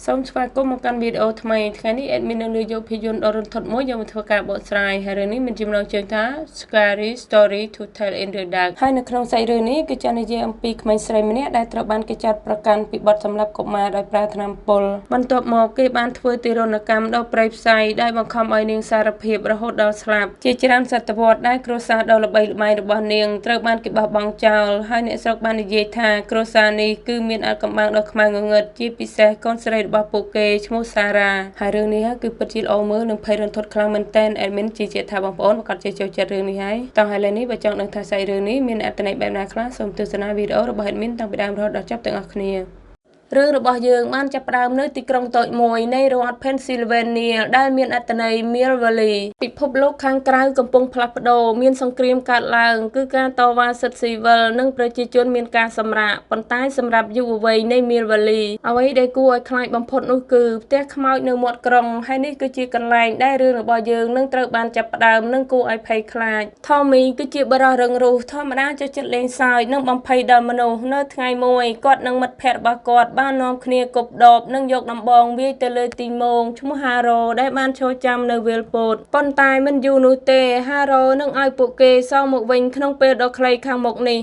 សូមស្វាគមន៍មកកាន់វីដេអូថ្មីថ្ងៃនេះ admin នឹងលើកយកភាពយន្តដ៏រន្ធត់មួយយកមកធ្វើការបកស្រាយហើយរឿងនេះមានចំណងជើងថា Scary Story to Tell in the Dark ហើយនៅក្នុងសាច់រឿងនេះគឺចានិយាយអំពីក្មេងស្រីម្នាក់ដែលត្រូវបានគេចាត់ប្រកាន់ពីបទសម្លាប់កុមារដោយប្រើថ្នាំពុលបន្ទាប់មកគេបានធ្វើទារុណកម្មដ៏ព្រៃផ្សៃដែលបង្ខំឲ្យនាងសារភាពរហូតដល់ស្លាប់ជាច្រើនសតវត្សដែលគ្រួសារដ៏ល្បីល្បាញរបស់នាងត្រូវបានគេបោះបង់ចោលហើយអ្នកស្រុកបាននិយាយថាគ្រួសារនេះគឺមានអាថ៌កំបាំងដ៏ខ្មៅងងឹតជាពិសេសកូនស្រីរបស់ពួកគេឈ្មោះសារ៉ាហើយរឿងនេះគឺពិតជាល្អមើលនិងភ័យរន្ធត់ខ្លាំងមែនទែន admin ជឿជាក់ថាបងប្អូនប្រកាសជាចូលចិត្តរឿងនេះហើយតោះឥឡូវនេះបើចង់ដឹងថាសាច់រឿងនេះមានអត្ថន័យបែបណាខ្លះសូមទស្សនាវីដេអូរបស់ admin តាំងពីដើមរហូតដល់ចប់ទាំងអស់គ្នារឿងរបស់យើងបានចាប់ផ្ដើមនៅទីក្រុងតូចមួយនៃរដ្ឋ Pennsylvania ដែលមានអត្ថន័យ Mill Valley ពិភពលោកខាងក្រៅកំពុងផ្លាស់ប្ដូរមានសង្គ្រាមកើតឡើងគឺការតវ៉ាសិទ្ធិស៊ីវិលនិងប្រជាជនមានការសម្រាកប៉ុន្តែសម្រាប់យុវវ័យនៃ Mill Valley អ្វីដែលគួរឲ្យខ្លាចបំផុតនោះគឺផ្ទះខ្មោចនៅមាត់ក្រុងហើយនេះគឺជាកន្លែងដែលរឿងរបស់យើងនឹងត្រូវបានចាប់ផ្ដើមនិងគួរឲ្យភ័យខ្លាច Tommy គឺជាបរិសុទ្ធរឹងរូសធម្មតាចូលចិត្តលេងសើចនិងបំភ័យដល់មនុស្សនៅថ្ងៃមួយគាត់និងមិត្តភ័ក្តិរបស់គាត់បាននាំគ្នាគប់ដបនិងយកដំបងវាយទៅលើទីមងឈ្មោះហារ៉ូដែលបានឈរចាំនៅវាលពោតប៉ុន្តែមិនយូរនោះទេហារ៉ូនឹងឲ្យពួកគេសងមកវិញក្នុងពេលដ៏ខ្លីខាងមុខនេះ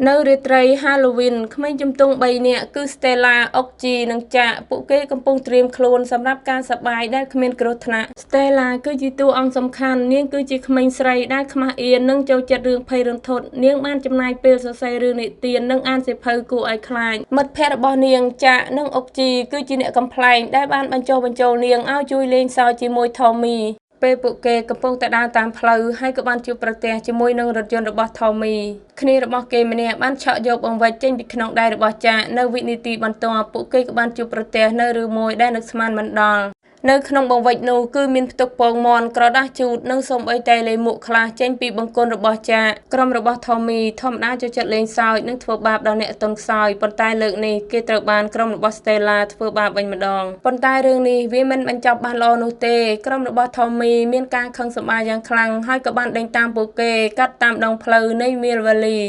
នៅរាត្រី Halloween ក្មេងជំទង់3នាក់គឺ Stella, Oczy និង Jack ពួកគេកំពុងត្រៀមខ្លួនសម្រាប់ការសប្បាយដែលគ្មានគ្រោះថ្នាក់ Stella គឺជាតួអង្គសំខាន់នាងគឺជាក្មេងស្រីដែលខ្មាស់អៀននិងចូលចិត្តរឿងភ័យរន្ធត់នាងបានចំណាយពេលសរសេររឿងនិទាននិងអានសៀវភៅគួរឲ្យខ្លាចមិត្តភ័ក្តិរបស់នាង Jack និង Oczy គឺជាអ្នកកំប្លែងដែលបានបញ្ចុះបញ្ចូលនាងឲ្យជួយលេងសើចជាមួយ Tommyពេលពួកគេកំពុងតែដើរតាមផ្លូវហើយក៏បានជួបប្រទះជាមួយនឹងរថយន្តរបស់ Tommy គ្នារបស់គេម្នាក់បានឆក់យកបង្វិចចេញពីក្នុងដៃរបស់ចាក់នៅវិនាទីបន្ទាប់ពួកគេក៏បានជួបប្រទះនៅរឿងមួយដែលនឹកស្មានមិនដល់នៅក្នុងបង្វិចនោះគឺមានផ្ទុកពងមាន់ក្រដាសជូតនិងសូម្បីតែលេមួកខ្លះចេញពីបង្គន់របស់ចាក់ក្រុមរបស់ Tommy ធម្មតាចូលចិត្តលេងសើចនិងធ្វើបាបដល់អ្នកទន់ខ្សោយប៉ុន្តែលើកនេះគេត្រូវបានក្រុមរបស់ Stella ធ្វើបាបវិញម្ដងប៉ុន្តែរឿងនេះវាមិនបញ្ចប់បានល្អនោះទេក្រុមរបស់ Tommy មានការខឹងសម្បារយ៉ាងខ្លាំងហើយក៏បានដេញតាមពួកគេកាត់តាមដងផ្លូវនៃ Mill Valley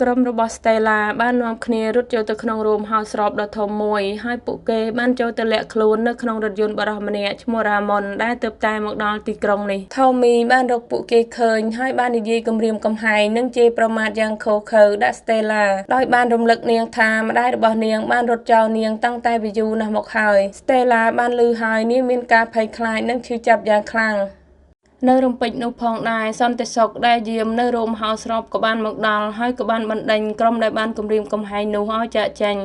ក្រុមរបស់ Stella បាននាំគ្នារត់ចូលទៅក្នុងរោមហោស្រពដ៏ធំមួយហើយពួកគេបានចូលទៅលាក់ខ្លួននៅក្នុងរថយន្តបរិសុទ្ធម្នាក់ឈ្មោះ Ramon ដែលទើបតែមកដល់ទីក្រុងនេះ Tommy បានរកពួកគេឃើញហើយបាននិយាយគំរាមកំហែងនិងជេរប្រមាថយ៉ាងឃោរឃៅដាក់ Stella ដោយបានរំលឹកនាងថាម្ដាយរបស់នាងបានរត់ចោលនាងតាំងតែពីយូរណាស់មកហើយ Stella បានឮហើយនាងមានការភ័យខ្លាចនិងឈឺចាប់យ៉ាងខ្លាំងនៅរំពេចនោះផងដែរសន្តិសុខដែលយាមនៅរោមហោស្រពក៏បានមកដល់ហើយក៏បានបណ្ដេញក្រុមដែលបានគំរាមកំហែងនោះឲ្យចាកចេញ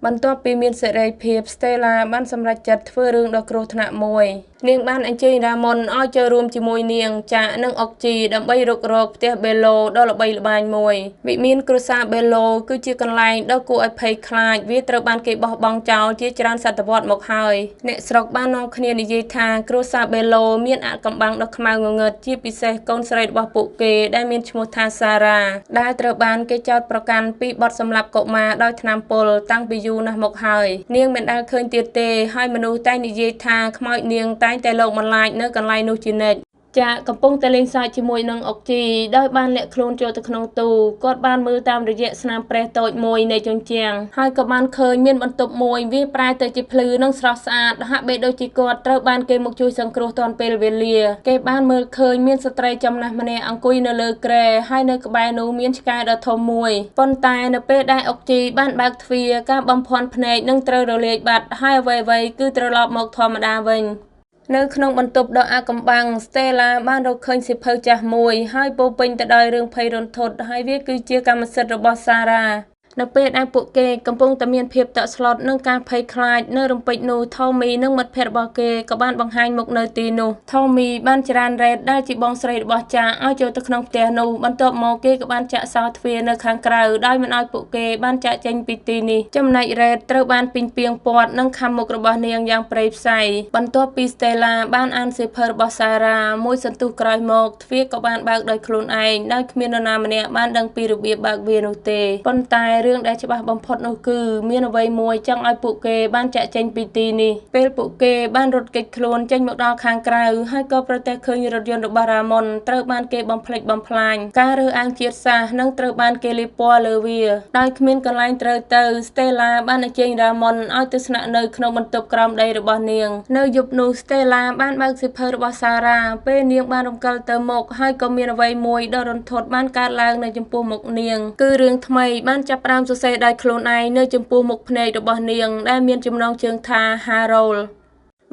បន្ទាប់ពីមានសេរីភាព Stella បានសម្រេចចិត្តធ្វើរឿងដ៏គ្រោះថ្នាក់មួយនាងបានអញ្ជើញ Ramon ឲ្យចូលរួមជាមួយនាងចាក់និង Oczy ដើម្បីរុករកផ្ទះ Bello ដ៏ល្បីល្បាញមួយវិមានគ្រួសារ Bello គឺជាកន្លែងដ៏គួរឲ្យភ័យខ្លាចវាត្រូវបានគេបោះបង់ចោលជាច្រើនសតវត្សមកហើយអ្នកស្រុកបាននាំគ្នានិយាយថាគ្រួសារ Bello មានអាថ៌កំបាំងដ៏ខ្មៅងងឹតជាពិសេសកូនស្រីរបស់ពួកគេដែលមានឈ្មោះថា Sarah ដែលត្រូវបានគេចោទប្រកាន់ពីបទសម្លាប់កុមារដោយថ្នាំពុលតាំងពីយូរណាស់មកហើយនាងមិនដែលឃើញទៀតទេហើយមនុស្សតែនិយាយថាខ្មោចនាងតែងតែលោកបន្លាចនៅកន្លែងនោះជានិច្ចចាក់កំពុងតែលេងសើចជាមួយនឹងអុកជីដោយបានលាក់ខ្លួនចូលទៅក្នុងទូគាត់បានមើលតាមរយៈស្នាមប្រេះតូចមួយនៃជញ្ជាំងហើយក៏បានឃើញមានបន្ទប់មួយវាប្រែទៅជាភ្លឺនិងស្រស់ស្អាតហាក់បីដូចជាគាត់ត្រូវបានគេមកជួយសង្គ្រោះទាន់ពេលវេលាគេបានមើលឃើញមានស្ត្រីចំណាស់ម្នាក់អង្គុយនៅលើគ្រែហើយនៅក្បែរនោះមានឆ្កែដ៏ធំមួយប៉ុន្តែនៅពេលដែលអុកជីបានបើកទ្វារការបំភាន់ភ្នែកនឹងត្រូវរលាយបាត់ហើយអ្វីៗគឺត្រឡប់មកធម្មតាវិញនៅក្នុងបន្ទប់ដ៏អាថ៌កំបាំង Stella បានរកឃើញសៀវភៅចាស់មួយហើយពោរពេញទៅដោយរឿងភ័យរន្ធត់ហើយវាគឺជាកម្មសិទ្ធិរបស់ Sarah នៅពេលដែលពួកគេកំពុងតែមានភាពតក់ស្លុតនឹងការភ័យខ្លាចនៅរំពេចនោះ Tommy និងមិត្តភ័ក្តិរបស់គេក៏បានបង្ហាញមុខនៅទីនោះ Tommy បានចរានរ៉េតដែលជាបងស្រីរបស់ចាក់ឲ្យចូលទៅក្នុងផ្ទះនោះបន្ទាប់មកគេក៏បានចាក់សោទ្វារនៅខាងក្រៅដោយមិនឲ្យពួកគេបានចាក់ចេញពីទីនេះចំណែករ៉េតត្រូវបានពីងពាងព័ទ្ធនឹងខាំមុខរបស់នាងយ៉ាងព្រៃផ្សៃបន្ទាប់ពី Stella បានអានសៀវភៅរបស់ Sarah មួយសន្ទុះក្រោយមកទ្វារក៏បានបើកដោយខ្លួនឯងដោយគ្មាននរណាម្នាក់បានដឹងពីរបៀបបើកវានោះទេប៉ុន្តែ រឿងដែលច្បាស់បំផុតនោះគឺមានអ្វីមួយចង់ឲ្យពួកគេបានចាក់ចេញពីទីនេះពេលពួកគេបានរត់គេចខ្លួនចេញមកដល់ខាងក្រៅហើយក៏ប្រទះឃើញរថយន្តរបស់រ៉ាមុនត្រូវបានគេបំផ្លិចបំផ្លាញការរើសអើងជាតិសាសន៍និងត្រូវបានគេលាបពណ៌លើវាដោយគ្មានកន្លែងត្រូវទៅ Stella បានអញ្ជើញរ៉ាមុនឲ្យទៅស្នាក់នៅក្នុងបន្ទប់ក្រោមដីរបស់នាងនៅយប់នោះ Stella បានបើកសៀវភៅរបស់ Sarah ពេលនាងបានរំកិលទៅមុខហើយក៏មានអ្វីមួយដ៏រន្ធត់បានកើតឡើងនៅចំពោះមុខនាងគឺរឿងថ្មីបានចាប់ផ្ដើមសរសេរដោយខ្លួនឯងនៅចំពោះមុខភ្នែករបស់នាងដែលមានចំណងជើងថា Harold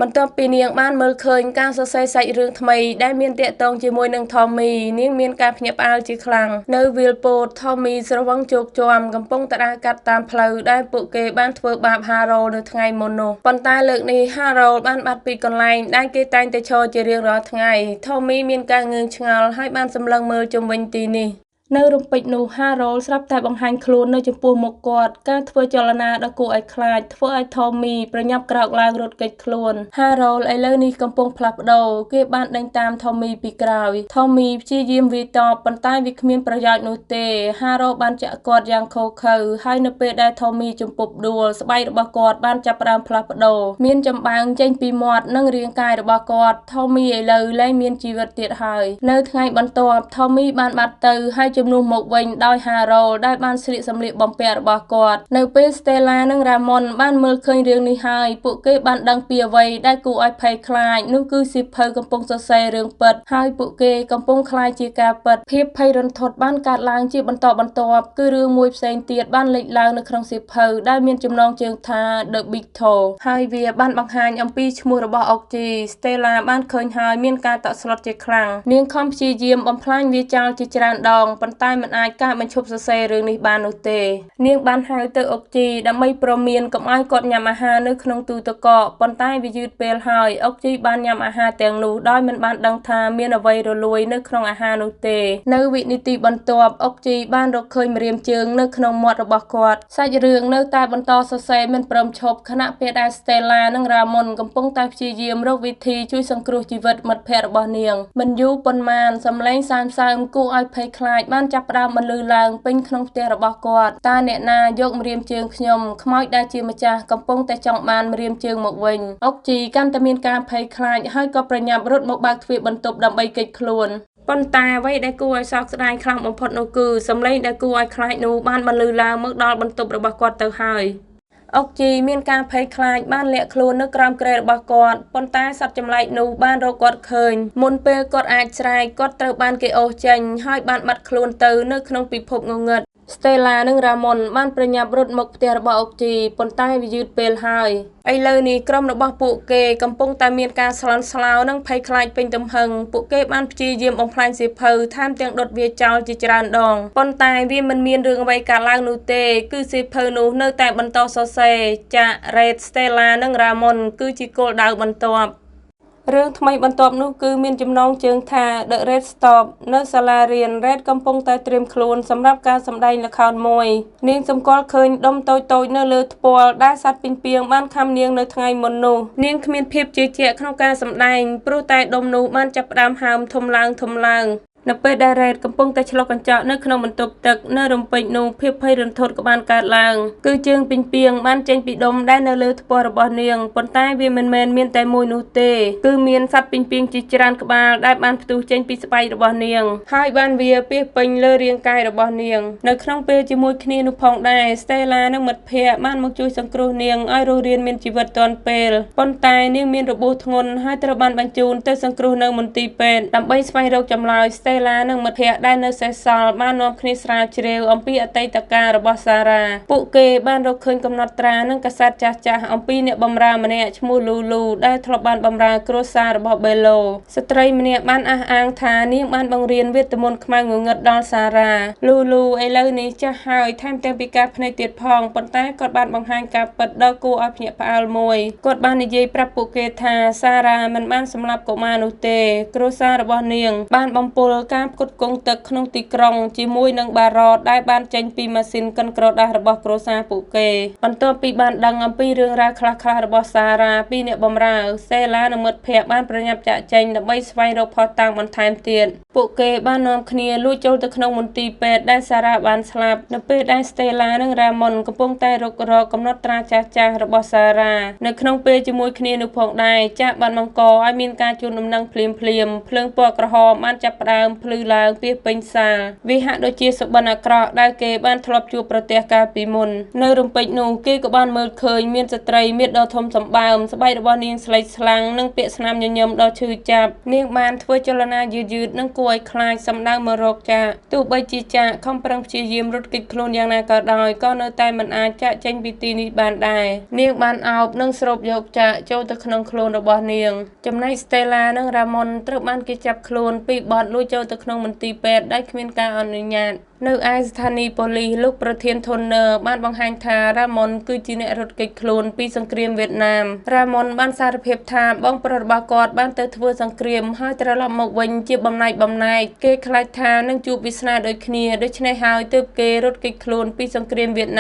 បន្ទាប់ពីនាងបានមើលឃើញការសរសេរសាច់រឿងថ្មីដែលមានតាក់ទងជាមួយនឹង Tommy នាងមានការភ្ញាក់ផ្អើលជាខ្លាំងនៅវាលពោត Tommy ស្រវឹងជោគជាំកំពុងតដើរកាត់តាមផ្លូវដែលពួកគេបានធ្វើបាប Harold នៅថ្ងៃមុននោះប៉ុន្តែលើកនេះ Harold បានបាត់ពីកន្លែងដែលគេតែងតែឈរជារៀងរាល់ថ្ងៃ Tommy មានការងឿងឆ្ងល់ហើយបានសម្លឹងមើលជុំវិញទីនេះនៅរំពេចនោះ Harold ស្រាប់តែបង្ហាញខ្លួននៅចំពោះមុខគាត់ការធ្វើចលនាដ៏គួរឲ្យខ្លាចធ្វើឲ្យ Tommy ប្រញាប់ក្រោកឡើងរត់គេចខ្លួន Harold ឥឡូវនេះកំពុងផ្លាស់ប្ដូរគេបានដេញតាម Tommy ពីក្រោយ Tommy ព្យាយាមវាយតបប៉ុន្តែវាគ្មានប្រយោជន៍នោះទេ Harold បានចាក់គាត់យ៉ាងឃោរឃៅហើយនៅពេលដែល Tommy ជំពប់ដួលស្បែករបស់គាត់បានចាប់ផ្ដើមផ្លាស់ប្ដូរមានចម្បាំងចេញពីមាត់និងរាងកាយរបស់គាត់ Tommy ឥឡូវលែងមានជីវិតទៀតហើយនៅថ្ងៃបន្ទាប់ Tommy បានបាត់ទៅហើយជំនួសមកវិញដោយ Harold ដែលបានស្លៀកសម្លៀកបំពាក់របស់គាត់នៅពេល Stella និង Ramon បានមើលឃើញរឿងនេះហើយពួកគេបានដឹងពីអ្វីដែលគួរឲ្យភ័យខ្លាចនោះគឺសៀវភៅកំពុងសរសេររឿងពិតហើយពួកគេកំពុងខ្លាចជាការពិតភាពភ័យរន្ធត់បានកើតឡើងជាបន្តបន្ទាប់គឺរឿងមួយផ្សេងទៀតបានលេចឡើងនៅក្នុងសៀវភៅដែលមានចំណងជើងថា The Big Toe ហើយវាបានបង្ហាញអំពីឈ្មោះរបស់អុកជី Stella បានឃើញហើយមានការតក់ស្លុតជាខ្លាំងនាងខំព្យាយាមបំផ្លាញវាចោលជាច្រើនដងប៉ុន្តែមិនអាចការបញ្ឈប់សរសេររឿងនេះបាននោះទេនាងបានហៅទៅអុកជីដើម្បីព្រមានកុំឲ្យគាត់ញ៉ាំអាហារនៅក្នុងទូទឹកកកប៉ុន្តែវាយឺតពេលហើយអុកជីបានញ៉ាំអាហារទាំងនោះដោយមិនបានដឹងថាមានអ្វីរលួយនៅក្នុងអាហារនោះទេនៅវិនាទីបន្ទាប់អុកជីបានរកឃើញម្រាមជើងនៅក្នុងមាត់របស់គាត់សាច់រឿងនៅតែបន្តសរសេរមិនព្រមឈប់ខណៈពេលដែល Stella និង Ramon កំពុងតែព្យាយាមរកវិធីជួយសង្គ្រោះជីវិតមិត្តភ័ក្តិរបស់នាងមិនយូរប៉ុន្មានសំឡេងសើមៗគួរឲ្យភ័យខ្លាចបានចាប់ផ្ដើមបន្លឺឡើងពេញក្នុងផ្ទះរបស់គាត់តើអ្នកណាយកម្រាមជើងខ្ញុំខ្មោចដែលជាម្ចាស់កំពុងតែចង់បានម្រាមជើងមកវិញអុកជីកាន់តែមានការភ័យខ្លាចហើយក៏ប្រញាប់រត់មកបើកទ្វារបន្ទប់ដើម្បីគេចខ្លួនប៉ុន្តែអ្វីដែលគួរឲ្យសោកស្ដាយខ្លាំងបំផុតនោះគឺសំឡេងដែលគួរឲ្យខ្លាចនោះបានបន្លឺឡើងមកដល់បន្ទប់របស់គាត់ទៅហើយអុកជីមានការភ័យខ្លាចបានលាក់ខ្លួននៅក្រោមគ្រែរបស់គាត់ប៉ុន្តែសត្វចម្លែកនោះបានរកគាត់ឃើញមុនពេលគាត់អាចស្រែកគាត់ត្រូវបានគេអូសចេញហើយបានបាត់ខ្លួនទៅនៅក្នុងពិភពងងឹត Stella និង Ramon បានប្រញាប់រត់មកផ្ទះរបស់អុកជីប៉ុន្តែវាយឺតពេលហើយឥឡូវនេះក្រុមរបស់ពួកគេកំពុងតែមានការស្លន់ស្លោនិងភ័យខ្លាចពេញទំហឹងពួកគេបានព្យាយាមបំផ្លាញសៀវភៅថែមទាំងដុតវាចោលជាច្រើនដងប៉ុន្តែវាមិនមានរឿងអ្វីកើតឡើងនោះទេគឺសៀវភៅនោះនៅតែបន្តសរសេរចាក់ Red Stella និង Ramon គឺជាគោលដៅបន្ទាប់រឿងថ្មីបន្ទាប់នោះគឺមានចំណងជើងថា The Red Stop នៅសាលារៀន Red កំពុងតែត្រៀមខ្លួនសម្រាប់ការសម្ដែងល្ខោនមួយនាងសម្គាល់ឃើញដុំតូចៗនៅលើថ្ពាល់ដែលសត្វពីងពាងបានខំនាងនៅថ្ងៃមុននោះនាងគ្មានភាពជឿជាក់ក្នុងការសម្ដែងព្រោះតែដុំនោះបានចាប់ផ្ដើមហើមធំឡើងនៅពេលដែលរ៉េតកំពុងតែឆ្លុះកញ្ចក់នៅក្នុងបន្ទប់ទឹកនៅរំពេចនោះភាពភ័យរន្ធត់ក៏បានកើតឡើងគឺជើងពីងពាងបានចេញពីដុំដែលនៅលើថ្ពាល់របស់នាងប៉ុន្តែវាមិនមែនមានតែមួយនោះទេគឺមានសត្វពីងពាងជាច្រើនក្បាលដែលបានផ្ទុះចេញពីស្បែករបស់នាងហើយបានវាពាសពេញលើរាងកាយរបស់នាងនៅក្នុងពេលជាមួយគ្នានោះផងដែរ Stella និងមិត្តភ័ក្តិបានមកជួយសង្គ្រោះនាងឲ្យរស់រានមានជីវិតទាន់ពេលប៉ុន្តែនាងមានរបួសធ្ងន់ហើយត្រូវបានបញ្ជូនទៅសង្គ្រោះនៅមន្ទីរពេទ្យដើម្បីស្វែងរកចម្លើយStella និងមិត្តភ័ក្តិដែលនៅសេសសល់បាននាំគ្នាស្រាវជ្រាវអំពីអតីតកាលរបស់Sarahពួកគេបានរកឃើញកំណត់ត្រានិងកាសែតចាស់ៗអំពីអ្នកបម្រើម្នាក់ឈ្មោះ Lulu ដែលធ្លាប់បានបម្រើគ្រួសាររបស់ Bello ស្ត្រីម្នាក់បានអះអាងថានាងបានបង្រៀនវេទមន្តខ្មៅងងឹតដល់Sarah Lulu ឥឡូវនេះចាស់ហើយថែមទាំងពិការភ្នែកទៀតផងប៉ុន្តែគាត់បានបង្ហាញការពិតដ៏គួរឲ្យភ្ញាក់ផ្អើលមួយគាត់បាននិយាយប្រាប់ពួកគេថាSarahមិនបានសម្លាប់កុមារនោះទេគ្រួសាររបស់នាងបានបំពុល ការផ្គត់ផ្គង់ទឹកក្នុងទីក្រុងជាមួយនឹងបារតដែលបានចេញពីម៉ាស៊ីនកិនក្រដាសរបស់គ្រួសារពួកគេបន្ទាប់ពីបានដឹងអំពីរឿងរ៉ាវខ្លះៗរបស់សារ៉ាពីអ្នកបម្រើស្តេឡានិងមិត្តភ័ក្តិបានប្រញាប់ចាក់ចែងដើម្បីស្វែងរកភស្តុតាងបន្ថែមទៀតពួកគេបាននាំគ្នាលួចចូលទៅក្នុងមន្ទីរពេទ្យដែលសារ៉ាបានស្លាប់នៅពេលដែលស្តេឡានិងរ៉ាម៉ុនកំពុងតែរករកកំណត់ត្រាចាស់ៗរបស់សារ៉ានៅក្នុងពេលជាមួយគ្នានោះផងដែរចាក់បានបង្កឲ្យមានការជួលដំណឹងភ្លាមភ្លើងពណ៌ក្រហមបានចាប់ផ្ដើមភ្លឺឡើងពីពេញសាលវាហាក់ដូចជាសុបិនអាក្រក់ដែលគេបានធ្លាប់ជួបប្រទះកាលពីមុននៅរំពេចនោះគេក៏បានមើលឃើញមានស្ត្រីមានដ៏ធំសម្បើមស្បែករបស់នាងស្លេកស្លាំងនិងពាក់ស្នាមញញឹមដ៏ឈឺចាប់នាងបានធ្វើចលនាយឺតៗនិងគួរឲ្យខ្លាចសម្ដៅមករកចាក់ទោះបីជាចាក់ខំប្រឹងព្យាយាមរត់គេចខ្លួនយ៉ាងណាក៏ដោយក៏នៅតែមិនអាចចាក់ចេញពីទីនេះបានដែរនាងបានអោបនិងស្រូបយកចាក់ចូលទៅក្នុងខ្លួនរបស់នាងចំណែកស្តេឡានិងរ៉ាម៉ុនត្រូវបានគេចាប់ខ្លួនពីបទលួចចូលទៅក្នុងមន្ទីរពេទ្យដែលគ្មានការអនុញ្ញាតនៅឯស្ថានីយ៍ប៉ូលីសលោកប្រធានធនន័របានបង្ហាញថារ៉ាម៉ុនគឺជាអ្នករត់គេចខ្លួនពីសង្គ្រាមវៀតណាមរ៉ាម៉ុនបានសារភាពថាបងប្រុសរបស់គាត់បានទៅធ្វើសង្គ្រាមហើយត្រឡប់មកវិញជាបំណែកគេខ្លាចថានឹងជួបវាសនាដូចគ្នាដូច្នេះហើយទើបគេរត់គេចខ្លួនពីសង្គ្រាមវៀតណាម